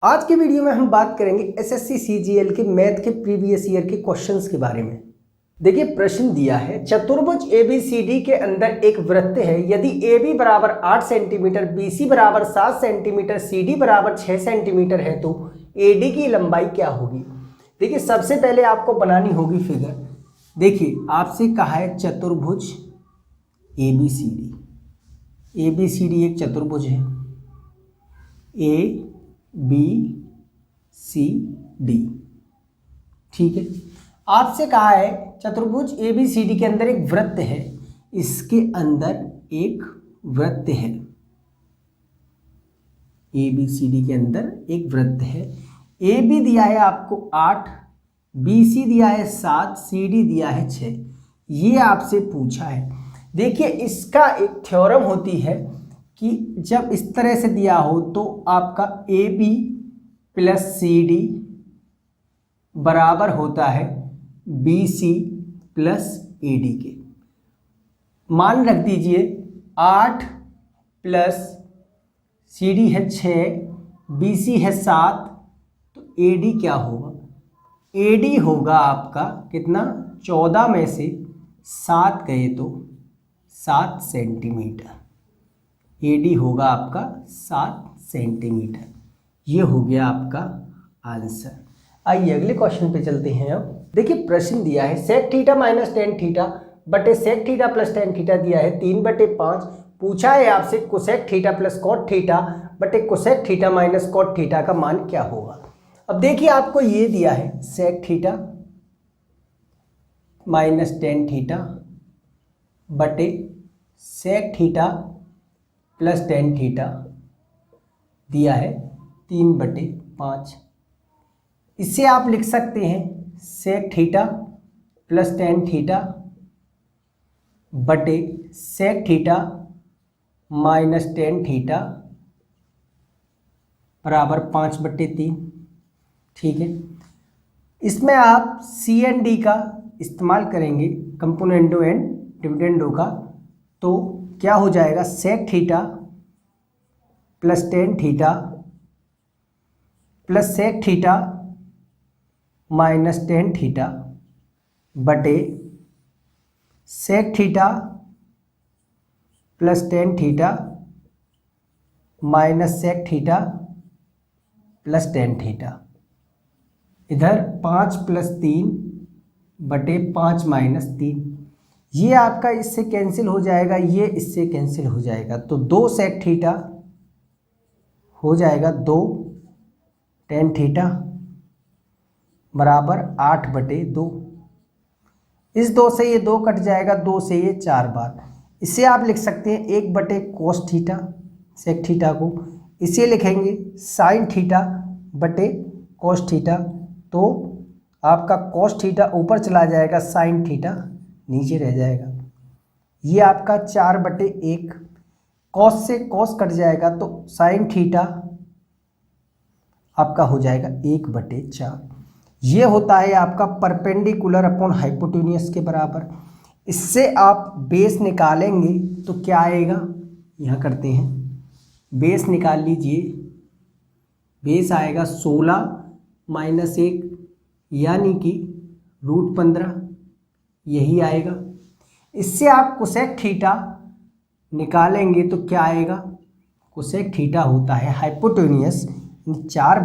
आज के वीडियो में हम बात करेंगे एसएससी सीजीएल के मैथ के प्रीवियस ईयर के क्वेश्चंस के बारे में। देखिए प्रश्न दिया है, चतुर्भुज एबीसीडी के अंदर एक वृत्त है। यदि AB बराबर 8 सेंटीमीटर, BC बराबर 7 सेंटीमीटर, CD बराबर 6 सेंटीमीटर है तो AD की लंबाई क्या होगी। देखिए सबसे पहले आपको बनानी होगी फिगर। देखिए आपसे कहा है चतुर्भुज ABCD। ABCD एक चतुर्भुज है, ABCD, ठीक है। आपसे कहा है चतुर्भुज ABCD के अंदर एक वृत्त है, इसके अंदर एक वृत्त है। ABCD के अंदर एक वृत्त है। AB दिया है आपको 8, BC दिया है 7, CD दिया है 6। ये आपसे पूछा है। देखिए इसका एक थ्योरम होती है कि जब इस तरह से दिया हो तो आपका AB प्लस CD बराबर होता है BC प्लस AD के। मान रख दीजिए 8 प्लस CD है 6, BC है 7, तो AD क्या होगा। AD होगा आपका कितना, 14 में से 7 गए तो 7 सेंटीमीटर। AD होगा आपका 7 सेंटीमीटर। ये हो गया आपका आंसर। आइए अगले क्वेश्चन पे चलते हैं। अब देखिए प्रश्न दिया है sec theta minus tan theta बटे sec theta plus tan theta दिया है 3/5। पूछा है आपसे cosec theta plus cot theta बटे cosec theta minus cot theta का मान क्या होगा। अब देखिए आपको ये दिया है sec theta minus tan theta बटे sec theta plus tan theta दिया है 3/5। इससे आप लिख सकते हैं sec theta plus tan theta बटे sec theta minus tan theta बराबर 5/3, ठीक है। इसमें आप सी एंड डी का इस्तेमाल करेंगे, कंपोनेंडो एंड डिविडेंडो का, तो क्या हो जाएगा sec theta plus tan theta plus sec theta minus tan theta बटे sec theta plus tan theta minus sec theta plus tan theta. इधर 5 + 3 बटे 5 - 3। ये आपका इससे कैंसिल हो जाएगा, ये इससे कैंसिल हो जाएगा, तो 2 सेक थीटा हो जाएगा 2 टेन थीटा बराबर 8/2। इस 2 से ये 2 कट जाएगा, 2 से ये 4 बार। इसे आप लिख सकते हैं 1/cos थीटा, सेक थीटा को इसे लिखेंगे साइन थीटा बटे कॉस थीटा, तो आपका कॉस थीटा ऊपर चला जाएगा, साइन थीटा नीचे रह जाएगा। ये आपका 4/1, कॉस से कॉस कट जाएगा तो साइन थीटा आपका हो जाएगा 1/4। ये होता है आपका परपेंडिकुलर अपॉन हाइपोटेन्यूस के बराबर। इससे आप बेस निकालेंगे तो क्या आएगा, यहाँ करते हैं, बेस निकाल लीजिए। बेस आएगा 16 - 1 यानी कि √15, यही आएगा। इससे आप कोसेक थीटा निकालेंगे तो क्या आएगा, कोसेक थीटा होता है हाइपोटेन्यूस 4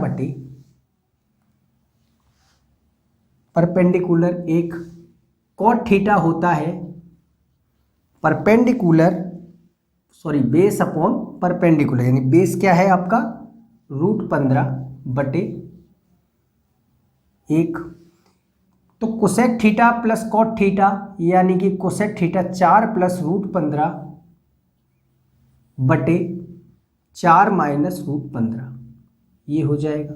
परपेंडिकुलर 1, कॉट थीटा होता है बेस अपॉन परपेंडिकुलर, यानी बेस क्या है आपका √15/1। तो cosec theta plus cot theta यानी कि कोसेक थीटा 4 + √15/4 - √15, ये हो जाएगा।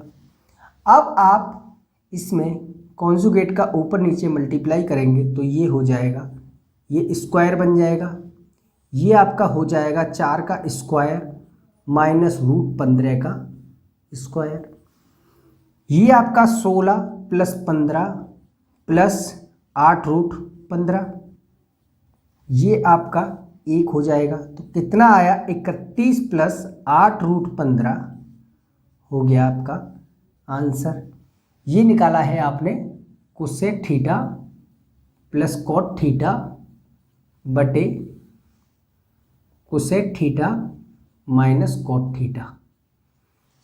अब आप इसमें कॉन्जुगेट का ऊपर नीचे मल्टीप्लाई करेंगे तो ये हो जाएगा, ये स्क्वायर बन जाएगा, ये आपका हो जाएगा 4 का स्क्वायर माइनस √15 का स्क्वायर। ये आपका 16 + 15 + 8√15, ये आपका 1 हो जाएगा। तो कितना आया, 31 + 8√15 हो गया आपका आंसर। ये निकाला है आपने cosec theta plus cot theta बटे cosec theta minus cot theta.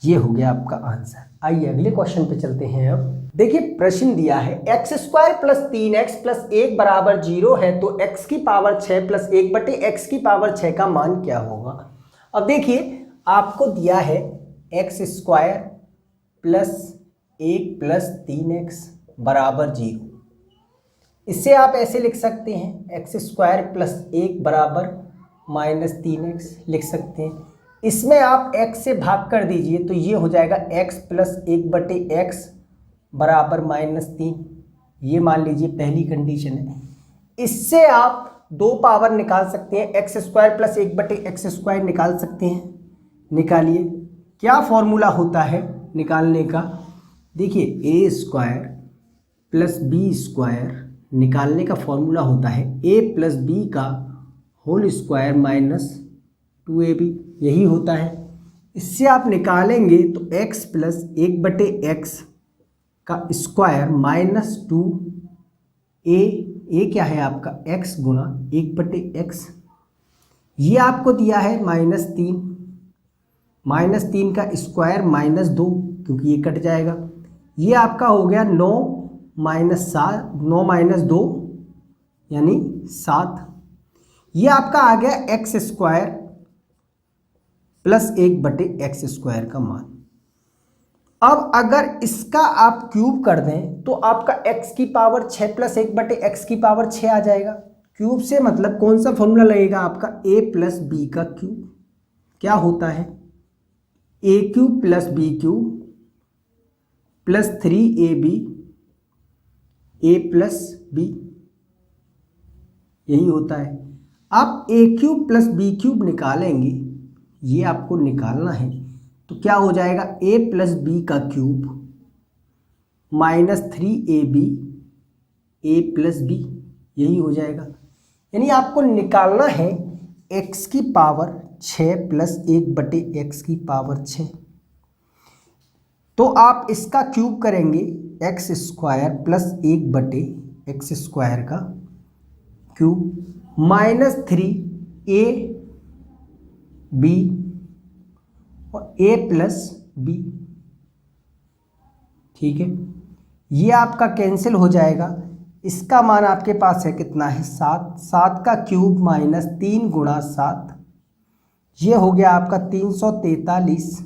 ये हो गया आपका आंसर। आइए अगले क्वेश्चन पे चलते हैं। अब देखिए प्रश्न दिया है x square plus 3x plus 1 बराबर 0 है तो x की पावर 6 प्लस 1 बटे x की पावर 6 का मान क्या होगा। अब देखिए आपको दिया है x square plus 1 plus 3x बराबर 0। इससे आप ऐसे लिख सकते हैं एक्स स्क्वायर प्लस 1 बराबर माइनस 3x लिख सकते हैं। इसमें आप x से भाग कर दीजिए तो ये हो जाएगा x प्लस 1 बटे x बराबर माइनस 3। ये मान लीजिए पहली कंडीशन है। इससे आप दो पावर निकाल सकते हैं, एक्स स्क्वायर प्लस 1 बटे एक्स स्क्वायर निकाल सकते हैं। निकालिए, क्या फॉर्मूला होता है निकालने का। देखिए ए स्क्वायर प्लस बी स्क्वायर निकालने का फॉर्मूला होता है ए प्लस बी का होल स्क्वायर माइनस 2ab, यही होता है। इससे आप निकालेंगे तो x प्लस 1 बटे एक्स का स्क्वायर माइनस 2a क्या है आपका x गुना 1 बटे एक्स। ये आपको दिया है -3 का स्क्वायर माइनस 2 क्योंकि ये कट जाएगा। ये आपका हो गया 9 माइनस 2 यानी 7। ये आपका आ गया एक्स स्क्वायर प्लस 1 बटे एक्स स्क्वायर का मान। अब अगर इसका आप क्यूब कर दें तो आपका x की पावर 6 प्लस 1 बटे एक्स की पावर 6 आ जाएगा। क्यूब से मतलब कौन सा फॉर्मूला लगेगा आपका a प्लस बी का क्यूब। क्या होता है a cube plus B cube plus 3ab a plus B, यही होता है। आप a cube plus B cube निकालेंगे, ये आपको निकालना है तो क्या हो जाएगा a प्लस बी का cube minus 3ab a plus B, यही हो जाएगा। यानी आपको निकालना है x की पावर 6 प्लस 1 बटे एक्स की पावर 6। तो आप इसका क्यूब करेंगे एक्स स्क्वायर प्लस 1 बटे एक्स स्क्वायर का क्यूब माइनस 3ab और a प्लस बी, ठीक है। ये आपका कैंसिल हो जाएगा। इसका मान आपके पास है कितना है 7 का क्यूब माइनस 3 गुणा 7, ये हो गया आपका 343।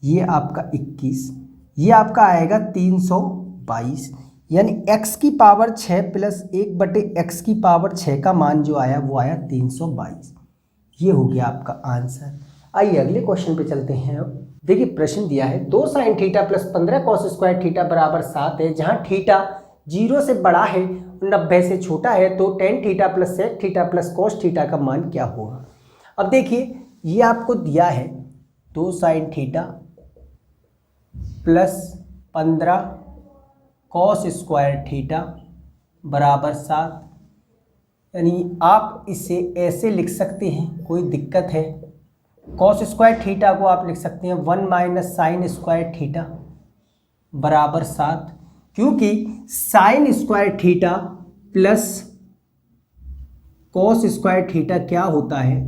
ये आपका 21, ये आपका आएगा 322। यानी x की पावर 6 प्लस 1 बटे एक्स की पावर 6 का मान जो आया वो आया 322। ये हो गया आपका आंसर। आइए अगले क्वेश्चन पे चलते हैं। अब देखिए प्रश्न दिया है 2 sine theta plus 15 cos square theta बराबर 7 है। जहां थीटा 0 से बड़ा है 90 से छोटा है तो tan theta plus sec theta plus cos theta का मान क्या होगा। अब देखिए ये आपको दिया है 2 sine theta plus 15 cos square theta बराबर 7। यानी आप इसे ऐसे लिख सकते हैं, कोई दिक्कत है। कॉस स्क्वायर थीटा को आप लिख सकते हैं 1 माइनस साइन स्क्वायर थीटा बराबर 7, क्योंकि sine square theta plus cos square theta क्या होता है,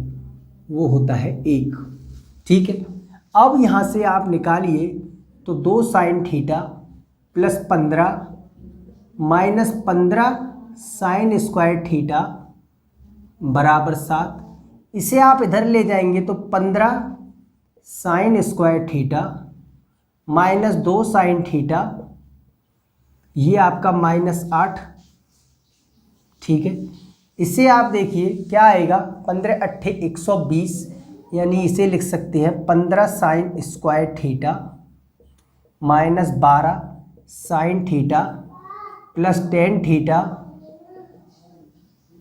वो होता है 1, ठीक है। अब यहाँ से आप निकालिए तो 2 sine theta plus 15 minus 15 sine square theta बराबर 7। इसे आप इधर ले जाएंगे तो 15 sine square theta minus 2 sine theta, ये आपका -8, ठीक है। इसे आप देखिए क्या आएगा 15 अट्ठे 120, यानी इसे लिख सकते हैं 15 sine square theta minus 12 sine theta plus 10 theta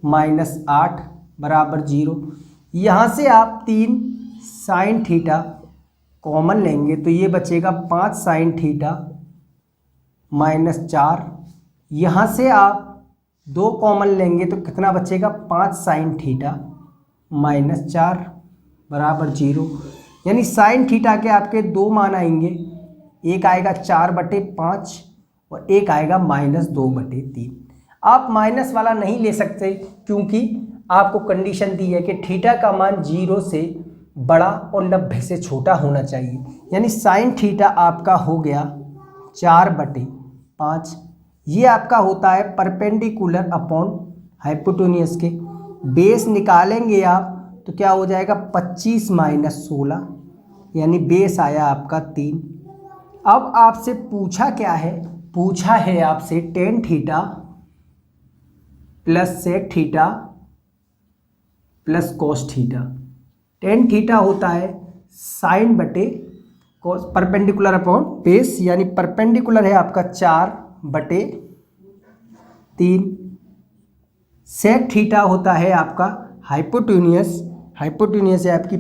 minus 8 बराबर 0। यहाँ से आप 3 साइन थीटा कॉमन लेंगे तो ये बचेगा 5 साइन थीटा माइनस 4। यहाँ से आप 2 कॉमन लेंगे तो कितना बचेगा 5 साइन थीटा माइनस 4 बराबर 0। यानी साइन थीटा के आपके दो मान आएंगे, एक आएगा 4/5 और एक आएगा -2/3। आप माइनस वाला नहीं ले सकते क्योंकि आपको कंडीशन दी है कि थीटा का मान 0 से बड़ा और 90 से छोटा होना चाहिए। यानी साइन थीटा आपका हो गया 4/5। ये आपका होता है परपेंडिकुलर अपॉन हाइपोटेन्यूज के। बेस निकालेंगे आप तो क्या हो जाएगा 25 - 16, यानी बेस आया आपका 3। अब आपसे पूछा क्या है, पूछा है आपसे tan theta plus sec theta plus cos theta. Tan theta होता है साइन बटे कॉस, परपेंडिकुलर अपॉन बेस, यानी परपेंडिकुलर है आपका 4/3। सेक थीटा होता है आपका हाइपोटेन्यूज, हाइपोटेन्यूज है आपकी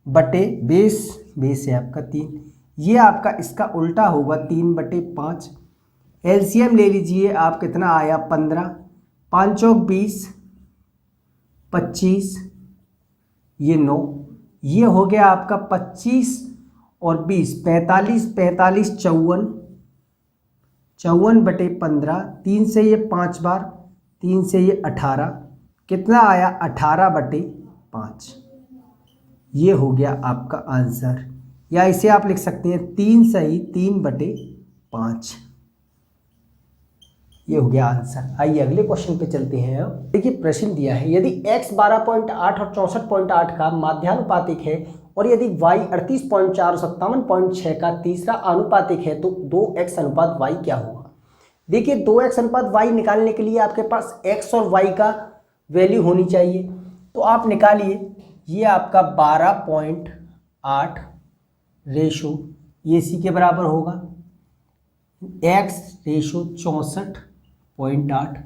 5/बेस, बेस है आपका 3। ये आपका इसका उल्टा होगा 3/5। एलसीएम ले लीजिए आप, कितना आया 15, 5 चौक 20, 25, ये 9, ये हो गया आपका 25 और 20 45, 45 54, 54/15, 3 से ये 5 बार, 3 से ये 18, कितना आया 18/5। ये हो गया आपका आंसर, या इसे आप लिख सकते हैं 3 सही 3/5। ये हो गया आंसर। आइए अगले क्वेश्चन पे चलते हैं। अब देखिए प्रश्न दिया है, यदि x 12.8 और 64.8 का माध्यानुपातिक है और यदि y 38.4 और 57.6 का तीसरा आनुपातिक है तो 2x अनुपात y क्या होगा। देखिए 2x अनुपात y निकालने के लिए आपके पास x और y का वैल्यू होनी चाहिए, तो आप निकालिए। ये आपका 12.8 रेशो ये इसी के बराबर होगा, x रेशो 64.8।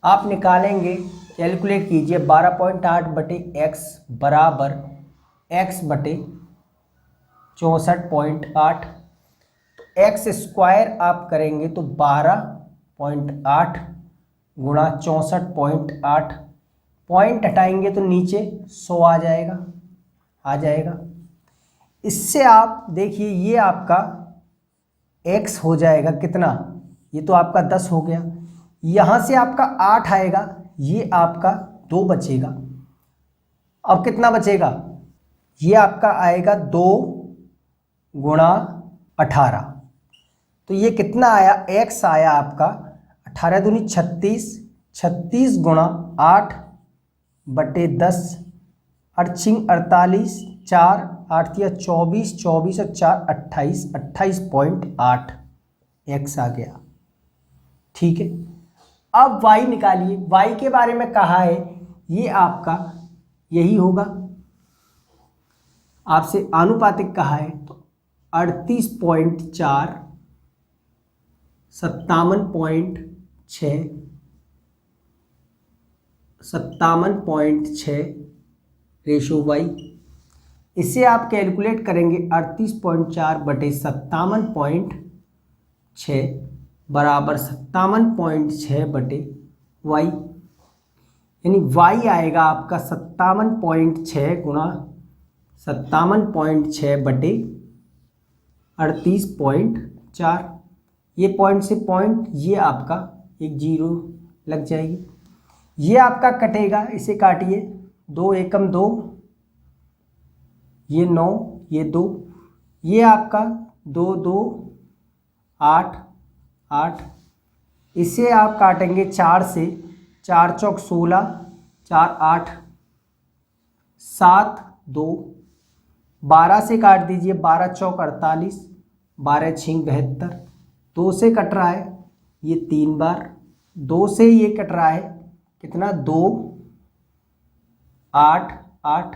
आप निकालेंगे, कैलकुलेट कीजिए 12.8/x बराबर x बटे 64.8। तो x स्क्वायर आप करेंगे तो 12.8 गुणा 64.8, पॉइंट हटाएंगे तो नीचे 100 आ जाएगा। इससे आप देखिए ये आपका x हो जाएगा कितना, ये तो आपका 10 हो गया, यहाँ से आपका 8 आएगा, ये आपका 2 बचेगा। अब कितना बचेगा, ये आपका आएगा 2 गुणा 18, तो ये कितना आया, x आया आपका 18 दूनी 36, 36 गुणा 8/10, 48, 4 8 या 24, 24 और 4 28, 28.8 x आ गया। ठीक है, अब y निकालिए। y के बारे में कहा है, ये आपका यही होगा, आपसे आनुपातिक कहा है तो 38.4, 57.6 रेशो y। इसे आप कैलकुलेट करेंगे 38.4/57.6 बराबर 57.6/y, यानी y आएगा आपका 57.6 गुणा 57.6/38.4। ये पॉइंट से पॉइंट, ये आपका एक 0 लग जाएगी, ये आपका कटेगा, इसे काटिए, 2 एकम 2, ये 9, ये 2, ये आपका 2 2 8 8, इसे आप काटेंगे 4 से, 4 चौक 16, 4 8 7 2, 12 से काट दीजिए, 12 चौक 48, 12 6 72, 2 से कट रहा है ये 3 बार, 2 से ये कट रहा है कितना, 2 8 8,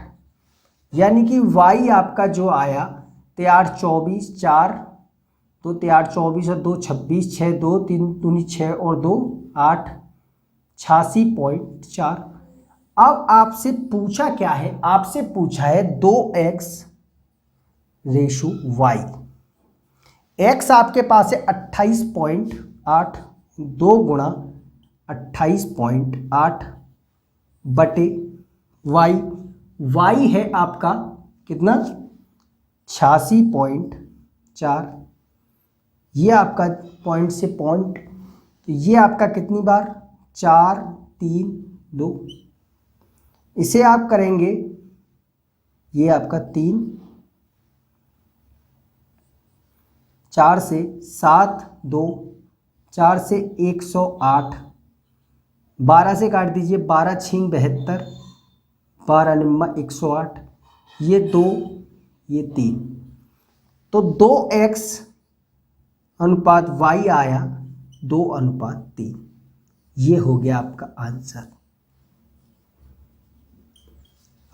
यानी कि y आपका जो आया 3 24, 4 2 3 24 और 2 26, 6 2 3 दूनी 6 और 2 8, 86.4। अब आपसे पूछा क्या है, आपसे पूछा है 2x रेशो y। x आपके पास है 28.8, 2 गुणा 28.8 बटे y। y है आपका कितना 86.4। ये आपका पॉइंट से पॉइंट, तो ये आपका कितनी बार 4 3 2। इसे आप करेंगे, ये आपका 3 4 से 7 2 4 से 108, 12 से काट दीजिए, 12 छीं 72, 12 निम्मा 108, ये 2 ये 3, तो 2x अनुपात y आया 2:3। ये हो गया आपका आंसर।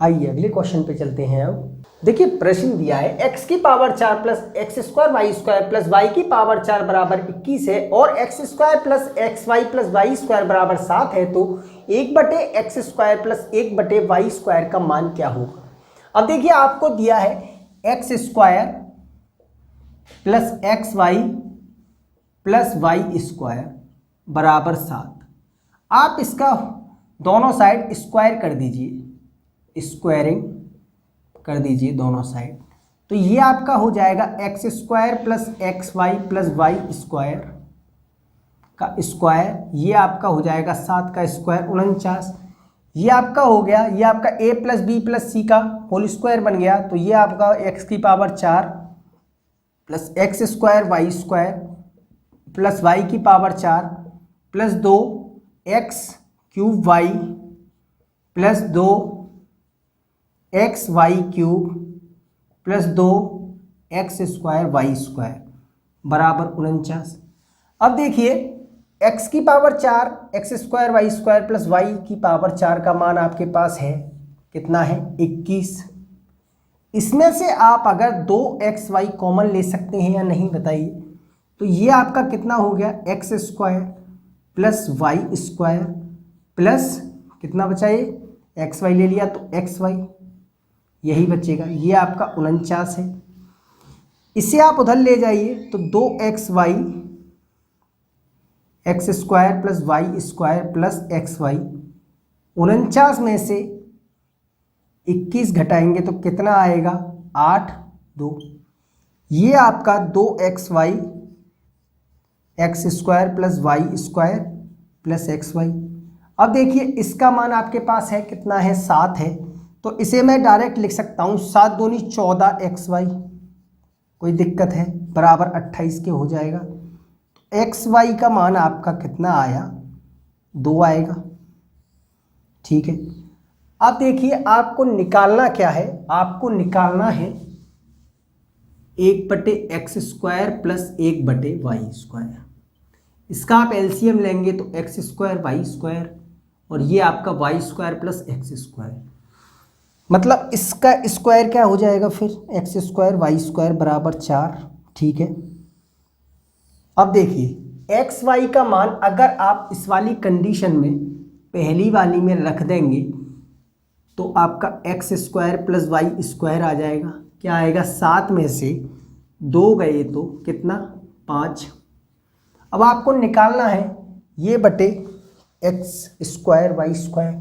आइए अगले क्वेश्चन पे चलते हैं। अब देखिए प्रश्न दिया है x की power 4 plus x square y square plus y की पावर 4 बराबर 21 है और x square plus x y plus y square बराबर 7 है, तो 1/x square plus 1/y square का मान क्या होगा। अब देखिए आपको दिया है x square plus x y plus y square बराबर 7। आप इसका दोनों साइड स्क्वायर कर दीजिए, स्क्वायरिंग कर दीजिए दोनों साइड, तो ये आपका हो जाएगा x square plus x y plus y square का स्क्वायर, ये आपका हो जाएगा 7 का स्क्वायर 49। ये आपका हो गया, ये आपका a प्लस बी प्लस सी का होल स्क्वायर बन गया, तो ये आपका x की power 4 plus x square y square plus y की power 4 plus 2 x cube y plus 2 x y cube plus 2 x square y square बराबर 49। अब देखिए x की power 4 x square y square plus y की power 4 का मान आपके पास है कितना है 21। इसमें से आप अगर 2xy कॉमन ले सकते हैं या नहीं बताइए, तो ये आपका कितना हो गया x square plus y square plus कितना बचा, ये एक्स वाई ले लिया तो एक्स वाई यही बचेगा, ये आपका 49 है। इसे आप उधर ले जाइए तो 2xy x square plus y square plus x y, 49 में से 21 घटाएंगे तो कितना आएगा 8 2, ये आपका 2xy x square plus y square plus x y. अब देखिए इसका मान आपके पास है कितना है 7 है, तो इसे मैं डायरेक्ट लिख सकता हूँ 7 दूनी 14 एक्स वाई, कोई दिक्कत है, बराबर 28 के हो जाएगा। एक्स वाई का मान आपका कितना आया 2 आएगा, ठीक है। अब देखिए आपको निकालना क्या है, आपको निकालना है 1/x square plus 1/y square. इसका आप एलसीएम लेंगे तो एक्स स्क्वायर वाई स्क्वायर और ये आपका y square plus x square, मतलब इसका स्क्वायर क्या हो जाएगा फिर एक्स स्क्वायर वाई स्क्वायर बराबर 4, ठीक है। अब देखिए एक्स वाई का मान अगर आप इस वाली कंडीशन में पहली वाली में रख देंगे तो आपका x square plus y square आ जाएगा, क्या आएगा 7 में से 2 गए तो कितना 5। अब आपको निकालना है ये बटे एक्स स्क्वायर वाई स्क्वायर,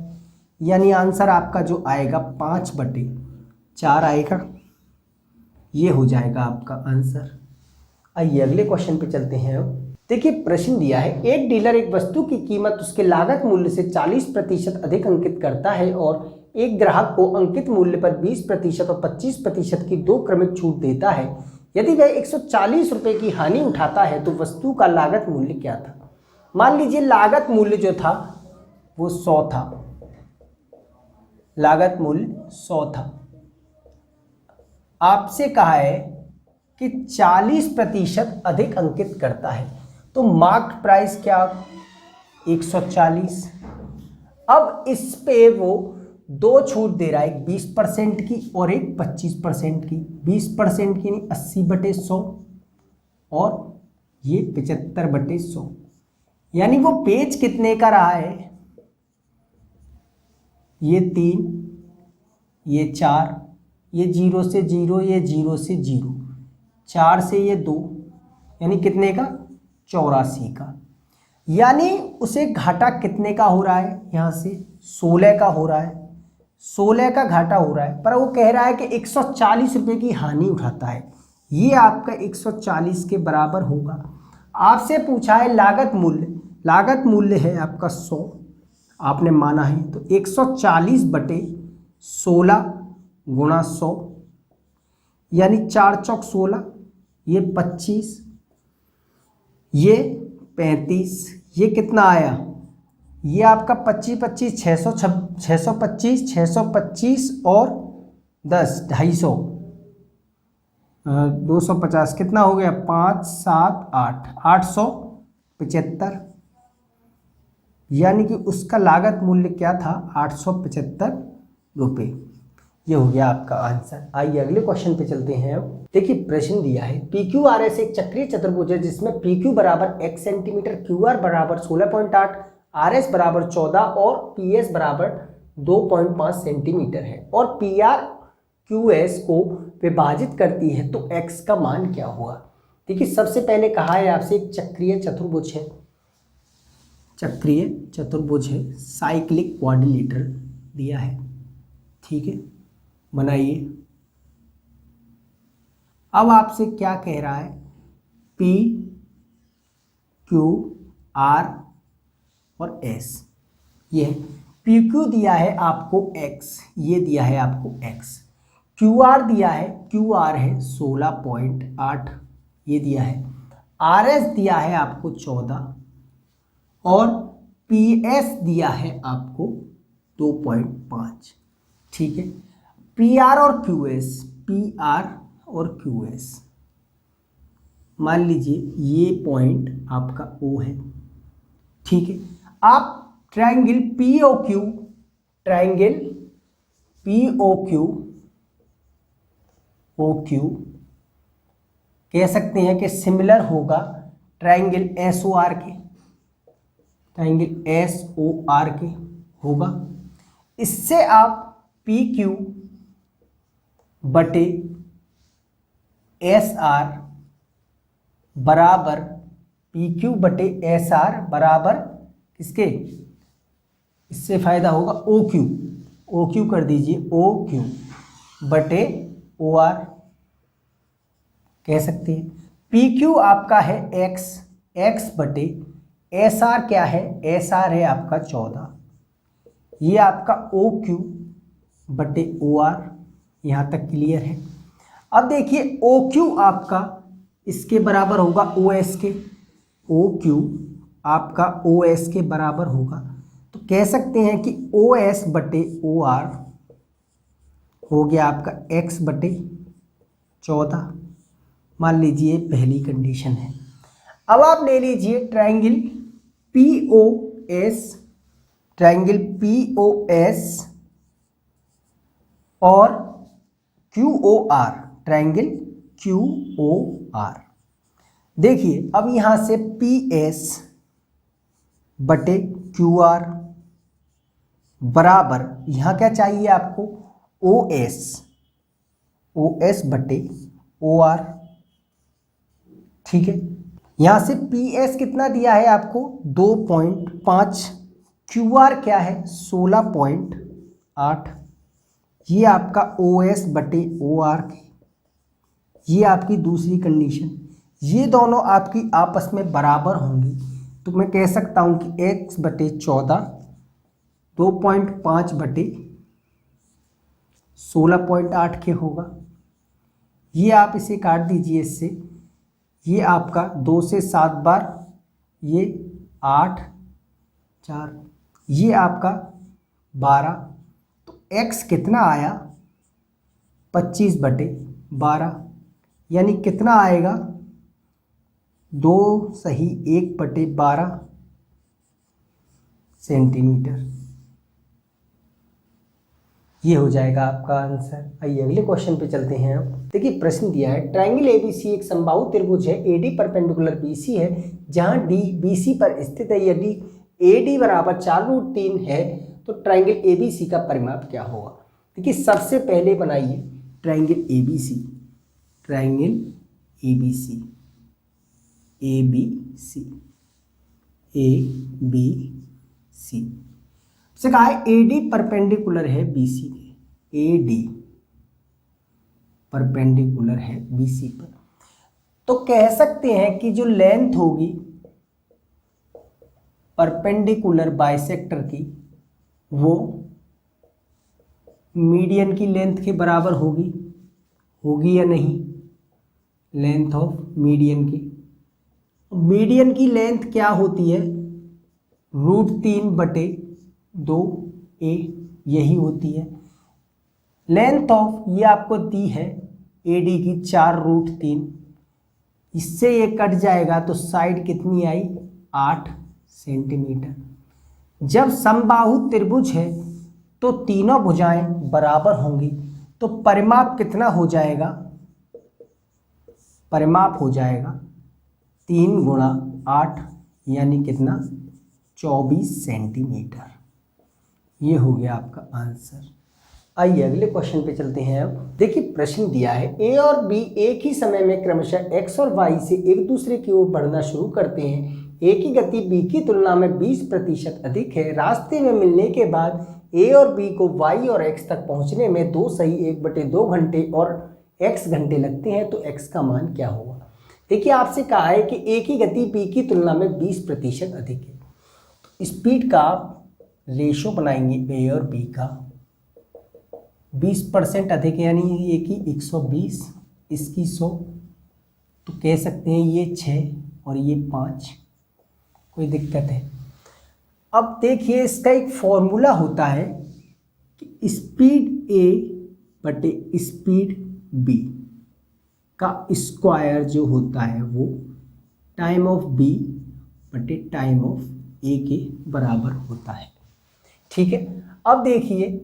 यानी आंसर आपका जो आएगा 5/4 आएगा, ये हो जाएगा आपका आंसर। आइए अगले क्वेश्चन पे चलते हैं। देखिए प्रश्न दिया है एक डीलर एक वस्तु की कीमत उसके लागत मूल्य से 40% अधिक अंकित करता है और एक ग्राहक को अंकित मूल्य पर 20% और 25% की 2 क्रमिक छूट देता है। यदि वह 140 रुपये की हानि उठाता है तो वस्तु का लागत मूल्य क्या था। मान लीजिए लागत मूल्य जो था वो 100 था, लागत मूल्य 100 था। आपसे कहा है कि 40% अधिक अंकित करता है, तो मार्क प्राइस क्या 140। अब इस पे वो 2 छूट दे रहा है, एक 20% की और एक 25% की। 20% की नहीं 80/100 और ये 75/100, यानी वो पेज कितने का रहा है, ये 3 ये 4, ये 0 से 0, ये 0 से 0, 4 से ये 2, यानी कितने का 84 का। यानी उसे घाटा कितने का हो रहा है, यहाँ से 16 का हो रहा है। 16 का घाटा हो रहा है, पर वो कह रहा है कि 140 रुपये की हानि उठाता है। ये आपका 140 के बराबर होगा। आपसे पूछा है लागत मूल्य, लागत मूल्य है आपका 100, आपने माना है, तो 140 बटे 16 गुणा 100, यानी 4 चौक 16, ये 25, ये 35, ये कितना आया, ये आपका 25 25 625 625 और 10 250, 250 कितना हो गया, 5 7 8 875, यानी कि उसका लागत मूल्य क्या था, 875 रुपये। ये हो गया आपका आंसर। आइए अगले क्वेश्चन पे चलते हैं। अब देखिए प्रश्न दिया है PQRS एक चक्रीय चतुर्भुज है जिसमें PQ बराबर x सेंटीमीटर, QR बराबर 16.8, RS बराबर 14 और PS बराबर 2.5 सेंटीमीटर है, और PR QS को विभाजित करती है, तो x का मान क्या हुआ। देखिए सबसे पहले कहा है आपसे एक चक्रीय चतुर्भुज है, चक्रीय चतुर्भुज है, साइक्लिक क्वाड्रिलेटरल दिया है, ठीक है, बनाइए। अब आपसे क्या कह रहा है, P Q R और S, ये PQ दिया है आपको x, ये दिया है आपको x, QR दिया है, QR है 16.8, ये दिया है, RS दिया है आपको 14 और PS दिया है आपको 2.5, ठीक है। PR और QS, PR और QS, मान लीजिए ये पॉइंट आपका O है, ठीक है। आप triangle POQ, triangle POQ OQ कह सकते हैं कि सिमिलर होगा ट्रायंगल SOR के, ट्रायंगल SOR के होगा। इससे आप PQ बटे SR बराबर, PQ बटे SR बराबर किसके, इससे फायदा होगा OQ, OQ कर दीजिए, OQ बटे OR कह सकते हैं। PQ आपका है X, X बटे SR क्या है, SR है आपका 14, ये आपका OQ बटे OR, यहाँ तक क्लियर है। अब देखिए OQ आपका इसके बराबर होगा OS के, OQ आपका OS के बराबर होगा, तो कह सकते हैं कि OS बटे OR हो गया आपका X बटे 14, मान लीजिए पहली कंडीशन है। अब आप ले लीजिए ट्रायंगल POS, ट्रायंगल POS और QOR, ट्रायंगल QOR। देखिए अब यहां से PS बटे QR बराबर, यहां क्या चाहिए आपको, OS, OS बटे OR, ठीक है। यहां से PS कितना दिया है आपको 2.5, QR क्या है 16.8, ये आपका OS बटे OR, ये आपकी दूसरी कंडीशन, ये दोनों आपकी आपस में बराबर होंगी, तो मैं कह सकता हूं कि x बटे 14 2.5 बटे 16.8 के होगा। ये आप इसे काट दीजिए इससे, ये आपका 2 से 7 बार, ये 8 4, ये आपका 12, तो x कितना आया 25 बटे 12, यानी कितना आएगा 2 सही 1 बटे 12 सेंटीमीटर, ये हो जाएगा आपका आंसर। आइए अगले क्वेश्चन पे चलते हैं। अब देखिए प्रश्न दिया है ट्रायंगल ABC एक समबाहु त्रिभुज है, AD परपेंडिकुलर BC है, जहां D BC पर स्थित है। यदि AD बराबर 4√3 है तो ट्रायंगल ABC का परिमाप क्या होगा। देखिए सबसे पहले बनाइए triangle ABC, triangle ABC, ABC, ABC। से कहा है AD परपेंडिकुलर है BC के, AD परपेंडिकुलर है BC पर, तो कह सकते हैं कि जो लेंथ होगी परपेंडिकुलर बाइसेक्टर की वो मीडियन की लेंथ के बराबर होगी या नहीं, लेंथ ऑफ मीडियन की। मीडियन की लेंथ क्या होती है, √3/2a यही होती है। लेंथ ऑफ ये आपको दी है AD की 4√3, इससे ये कट जाएगा तो साइड कितनी आई 8 सेंटीमीटर। जब समबाहु त्रिभुज है तो तीनों भुजाएं बराबर होंगी, तो परिमाप कितना हो जाएगा, परिमाप हो जाएगा 3 × 8 यानी कितना 24 सेंटीमीटर। ये हो गया आपका आंसर। आइए अगले क्वेश्चन पे चलते हैं। अब देखिए प्रश्न दिया है A और B एक ही समय में क्रमशः X और Y से एक दूसरे की ओर बढ़ना शुरू करते हैं। A की गति B की तुलना में 20% अधिक है। रास्ते में मिलने के बाद A और B को Y और X तक पहुंचने में 2 सही 1/2 घंटे और X घंटे लगते हैं, तो X का मान क्या होगा। देखिए आपसे कहा है कि A की गति B की तुलना में 20% अधिक है, तो स्पीड का रेशो बनाएंगे A और B का। 20% अधिक है यानी ये की 120, इसकी 100, तो कह सकते हैं ये 6 और ये 5, कोई दिक्कत है। अब देखिए इसका एक फॉर्मूला होता है कि स्पीड A बटे स्पीड B का स्क्वायर जो होता है वो टाइम ऑफ B बटे टाइम ऑफ A के बराबर होता है। ठीक है, अब देखिए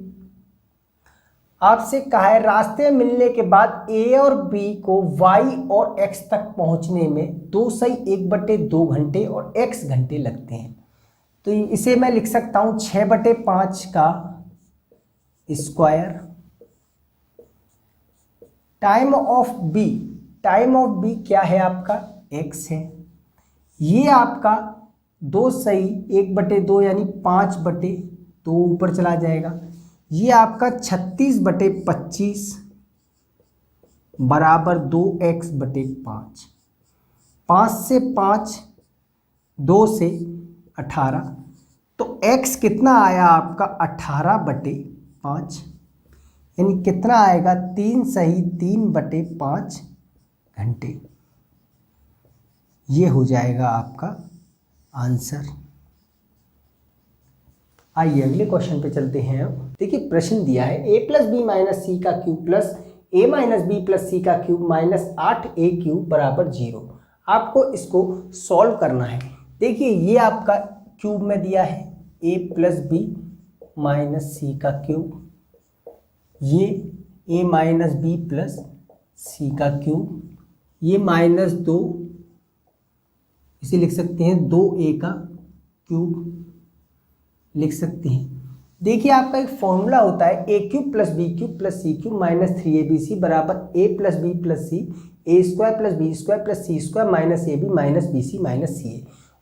आपसे कहा है रास्ते में मिलने के बाद A और B को Y और X तक पहुंचने में 2 सही 1/2 घंटे और X घंटे लगते हैं, तो इसे मैं लिख सकता हूं 6/5 का स्क्वायर। टाइम ऑफ B क्या है आपका X है, ये आपका 2 सही 1/2 यानी 5/2 ऊपर चला जाएगा। ये आपका 36/25 बराबर 2x/5, 5 से 5 2 से 18, तो x कितना आया आपका 18/5 यानी कितना आएगा 3 सही 3/5 घंटे। ये हो जाएगा आपका आंसर। आइए अगले क्वेश्चन पे चलते हैं। अब देखिए प्रश्न दिया है a + b - c का cube plus a - b + c का क्यूब माइनस 8a³ बराबर 0। आपको इसको सॉल्व करना है। देखिए ये आपका क्यूब में दिया है a + b - c का क्यूब, ये a - b + c का क्यूब, ये -2 इसे लिख सकते हैं 2a का क्यूब लिख सकते हैं। देखिए आपका एक फॉर्मूला होता है a³ + b³ + c³ - 3abc बराबर a + b + c a² + b² + c² - ab - bc - ca।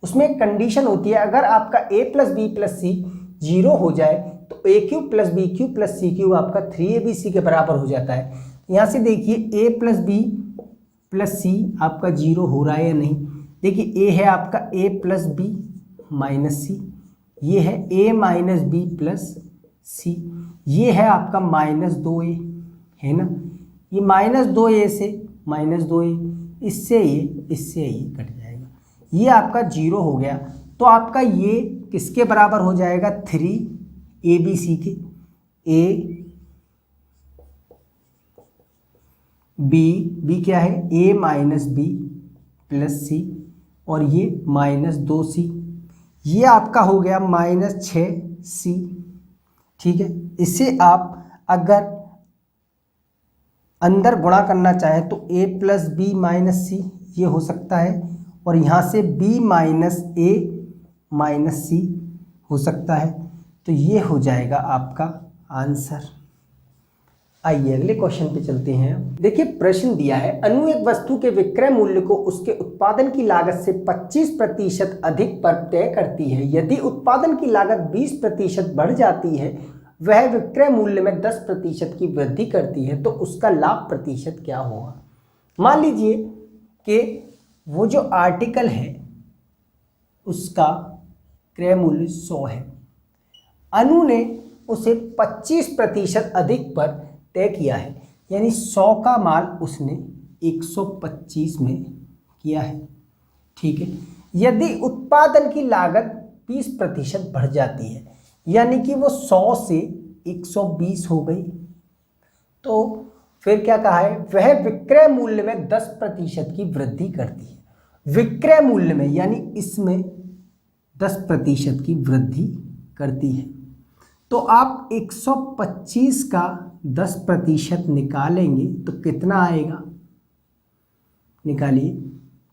उसमें एक कंडीशन होती है, अगर आपका a + b + c 0 हो जाए तो a³ + b³ + c³ आपका 3abc के बराबर हो जाता है। यहाँ से देखिए a + b + c आपका 0 हो रहा है या नहीं। देखिए a है आपका a + b - c, ये है a - b + c, ये है आपका -2a है ना, ये -2a से -2a, इससे ये कट जाएगा, ये आपका 0 हो गया। तो आपका ये किसके बराबर हो जाएगा 3abc के, a b क्या है a - b + c और ये -2c, ये आपका हो गया -6c। ठीक है, इसे आप अगर अंदर गुणा करना चाहे तो a + b - c ये हो सकता है, और यहाँ से b - a - c हो सकता है, तो ये हो जाएगा आपका आंसर। आइए अगले क्वेश्चन पे चलते हैं। देखिए प्रश्न दिया है, अनु एक वस्तु के विक्रय मूल्य को उसके उत्पादन की लागत से 25% अधिक पर तय करती है। यदि उत्पादन की लागत 20% बढ़ जाती है, वह विक्रय मूल्य में 10% की वृद्धि करती है, तो उसका लाभ प्रतिशत क्या होगा। मान लीजिए कि वो जो आर्टिकल है उसका क्रय मूल्य 100 है, अनु ने उसे 25% अधिक पर तय किया है, यानी 100 का माल उसने 125 में किया है। ठीक है, यदि उत्पादन की लागत 20% बढ़ जाती है, यानी कि वो 100 से 120 हो गई, तो फिर क्या कहा है, वह विक्रय मूल्य में 10% की वृद्धि करती है। विक्रय मूल्य में यानी इसमें 10% की वृद्धि करती है। तो आप 125 का 10% निकालेंगे तो कितना आएगा, निकालिए।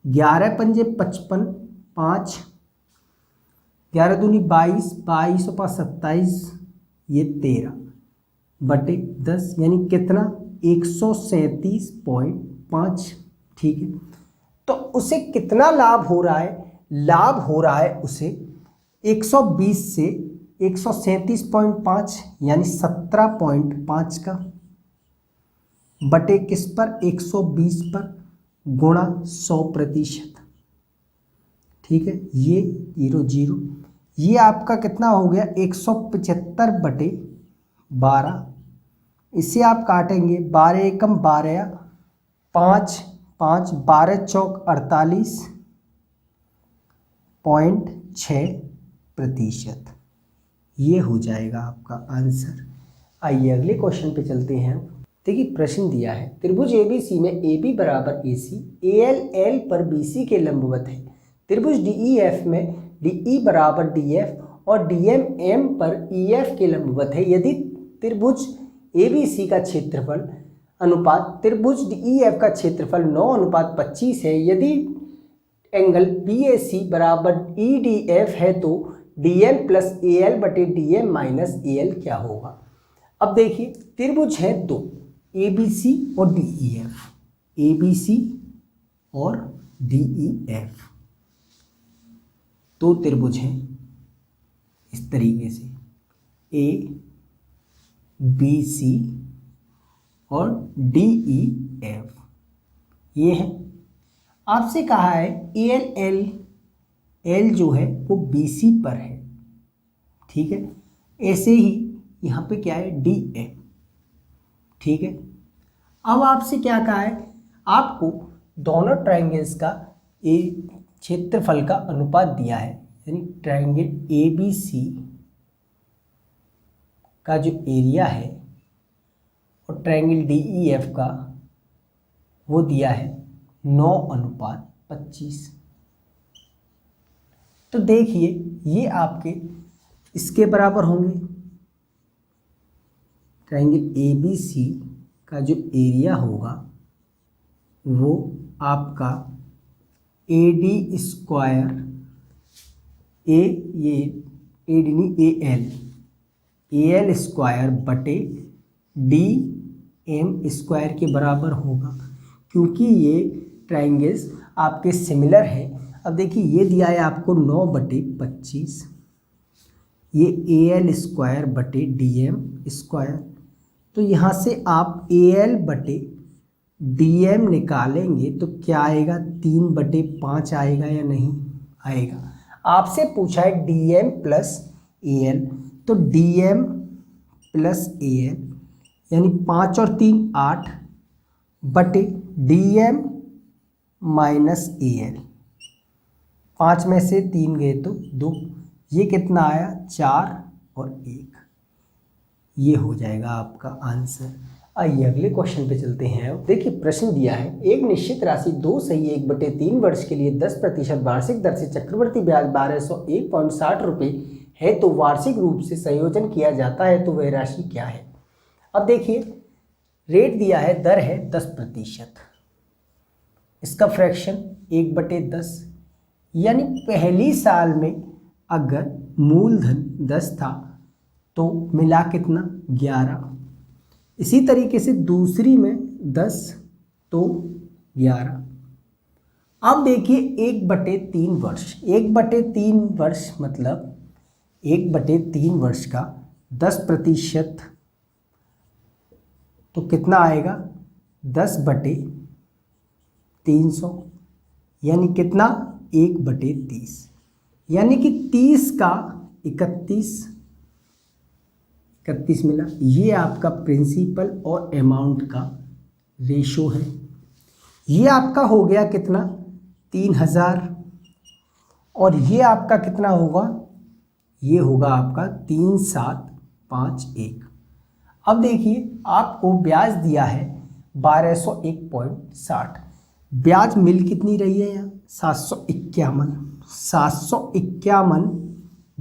11 पंजे 55, 5 11 दूनी 22, 22 और 5 27, ये 13 बटे 10, यानी कितना 137.5। ठीक है, तो उसे कितना लाभ हो रहा है, लाभ हो रहा है उसे 120 से 137.5 यानी 17.5 का बटे किस पर, 120 पर, गुणा 100%। ठीक है, ये 0 ये आपका कितना हो गया 175/12। इसे आप काटेंगे, 12 एकम 12, 5 5 12 चौक 48.6%। ये हो जाएगा आपका आंसर। आइए अगले क्वेश्चन पे चलते हैं। देखिए प्रश्न दिया है, त्रिभुज ABC में AB बराबर AC, AL L पर BC के लंबवत है। त्रिभुज DEF में DE बराबर DF और DM M पर EF के लंबवत है। यदि त्रिभुज ABC का क्षेत्रफल अनुपात त्रिभुज DEF का क्षेत्रफल 9:25 है, यदि एंगल BAC बराबर EDF है, तो DM प्लस AL बटे DM माइनस AL क्या होगा। अब देखिए त्रिभुज है दो, ABC और DEF, ABC और DEF दो त्रिभुज हैं इस तरीके से, ABC और DEF ये है। आपसे कहा है L जो है वो BC पर है। ठीक है, ऐसे ही यहाँ पे क्या है DM। ठीक है, अब आपसे क्या कहा है, आपको दोनों ट्रायंगल्स का क्षेत्रफल का अनुपात दिया है, यानी ट्रायंगल ABC का जो एरिया है और ट्रायंगल DEF का वो दिया है 9:25। तो देखिए ये आपके इसके बराबर होंगे। ट्रायंगल ABC का जो एरिया होगा वो आपका AD स्क्वायर AL स्क्वायर बटे DM स्क्वायर के बराबर होगा, क्योंकि ये ट्रायंगल्स आपके सिमिलर हैं। अब देखिए ये दिया है आपको 9/25, ये AL स्क्वायर बटे DM स्क्वायर, तो यहाँ से आप AL बटे DM निकालेंगे तो क्या आएगा, 3/5 आएगा या नहीं आएगा। आपसे पूछा है DM प्लस AL, तो DM प्लस AL यानी 5 और 3 8 बटे DM माइनस AL, 5 में से 3 गए तो 2, ये कितना आया 4 और 1, ये हो जाएगा आपका आंसर। आइए अगले क्वेश्चन पे चलते हैं। देखिए प्रश्न दिया है, एक निश्चित राशि 2/1/3 वर्ष के लिए 10% वार्षिक दर से चक्रवृद्धि ब्याज 1201.60 रुपये है, तो वार्षिक रूप से संयोजन किया जाता है, तो वह राशि क्या है। अब देखिए रेट दिया है, दर है 10%, इसका फ्रैक्शन 1/10, यानी पहली साल में अगर मूलधन 10 था तो मिला कितना 11, इसी तरीके से दूसरी में 10 तो 11। अब देखिए 1/3 वर्ष, 1/3 वर्ष मतलब 1/3 वर्ष का 10%, तो कितना आएगा 10/300, यानी कितना 1/30, यानी कि 30 का 31 मिला। ये आपका प्रिंसिपल और अमाउंट का रेशो है। ये आपका हो गया कितना 3000, और ये आपका कितना होगा, ये होगा आपका 3751। अब देखिए आपको ब्याज दिया है 1201.60, ब्याज मिल कितनी रही है यहाँ 751,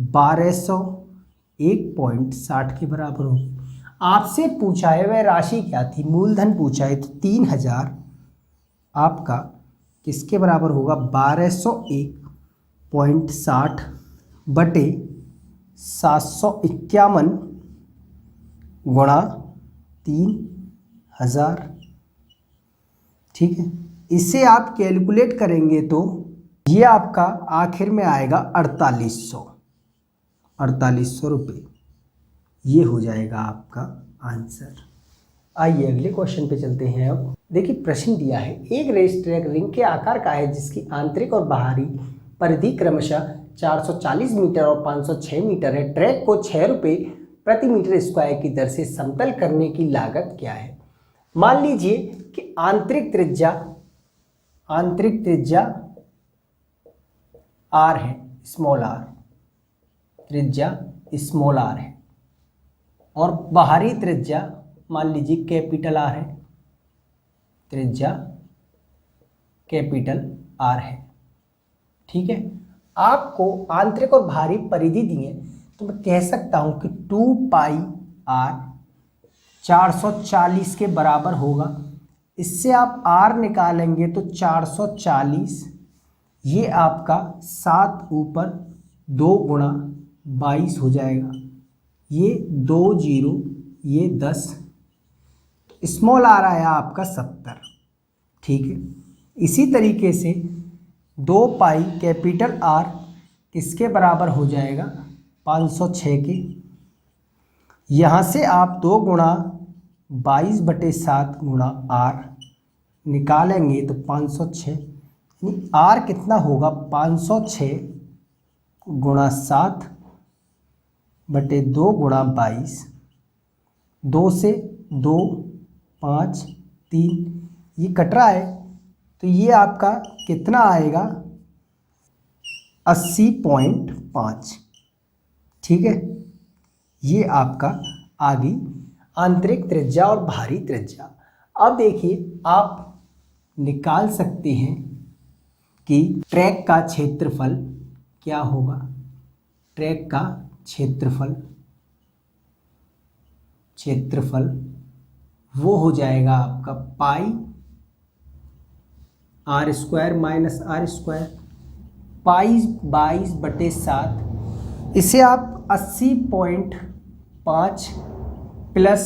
1201.60 के बराबर होगी। आपसे पूछा है वह राशि क्या थी, मूलधन पूछा है, तो 3000 आपका किसके बराबर होगा 1201.60 बटे 751 गुणा 3000। ठीक है, इसे आप कैलकुलेट करेंगे तो ये आपका आखिर में आएगा 4800 रुपये। ये हो जाएगा आपका आंसर। आइए अगले क्वेश्चन पे चलते हैं। अब देखिए प्रश्न दिया है, एक रेस ट्रैक रिंग के आकार का है जिसकी आंतरिक और बाहरी परिधि क्रमशः 440 मीटर और 506 मीटर है। ट्रैक को 6 रुपये प्रति मीटर स्क्वायर की दर से समतल करने की लागत क्या है। मान लीजिए कि आंतरिक त्रिज्या r है, स्मॉल r, त्रिज्या स्मॉल r है, और बाहरी त्रिज्या मान लीजिए कैपिटल R है, त्रिज्या कैपिटल R है। ठीक है, आपको आंतरिक और बाहरी परिधि दी है, तो मैं कह सकता हूं कि 2πr 440 के बराबर होगा। इससे आप r निकालेंगे तो 440, ये आपका 7 ऊपर 2 गुणा 22 हो जाएगा, ये 2 0, ये 10, स्मॉल आ रहा है आपका 70। ठीक है, इसी तरीके से 2π कैपिटल R किसके बराबर हो जाएगा 506 के। यहाँ से आप 2 गुणा 22/7 गुणा R निकालेंगे तो 506, यानी R कितना होगा 506 गुणा 7/2 गुणा 22, 2 से 2 5 3, ये कट रहा है, तो ये आपका कितना आएगा 80.5। ठीक है, ये आपका आगे आंतरिक त्रिज्या और बाहरी त्रिज्या। अब देखिए आप निकाल सकते हैं कि ट्रैक का क्षेत्रफल क्या होगा। ट्रैक का क्षेत्रफल वो हो जाएगा आपका पाई r² माइनस r², पाई 22/7। इसे आप 80.5 प्लस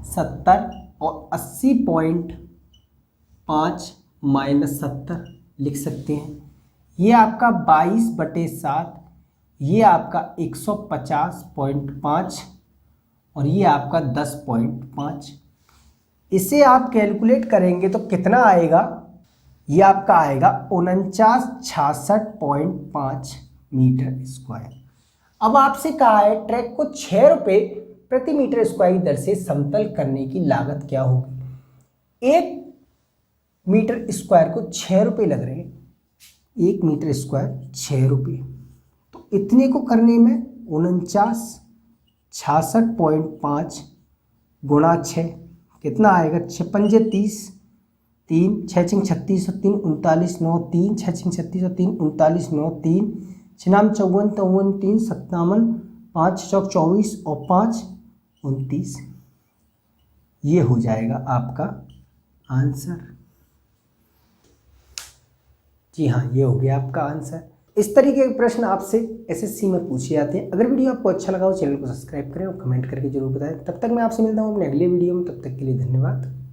70 और 80.5 माइनस 70 लिख सकते हैं। ये आपका 22/7, ये आपका 150.5 और ये आपका 10.5। इसे आप कैलकुलेट करेंगे तो कितना आएगा, ये आपका आएगा 4966.5 मीटर स्क्वायर। अब आपसे कहा है ट्रैक को 6 रुपये प्रति मीटर स्क्वायर दर से समतल करने की लागत क्या होगी। 1 मीटर स्क्वायर को 6 रुपये लग रहे हैं, 1 मीटर स्क्वायर 6 रुपये, तो इतने को करने में 4966.5 गुणा 6 कितना आएगा, 6 पंजे 30, 3 6 6 36 और 3 39 9, 3 6 6 36 और 3 39 9, 3 6 54 53 3 57, 5 चौक 24 और 5 29। ये हो जाएगा आपका आंसर। जी हाँ, ये हो गया आपका आंसर। इस तरीके के प्रश्न आपसे एसएससी में पूछे जाते हैं। अगर वीडियो आपको अच्छा लगा हो चैनल को सब्सक्राइब करें और कमेंट करके जरूर बताएं। तब तक मैं आपसे मिलता हूँ अपने अगले वीडियो में, तब तक के लिए धन्यवाद।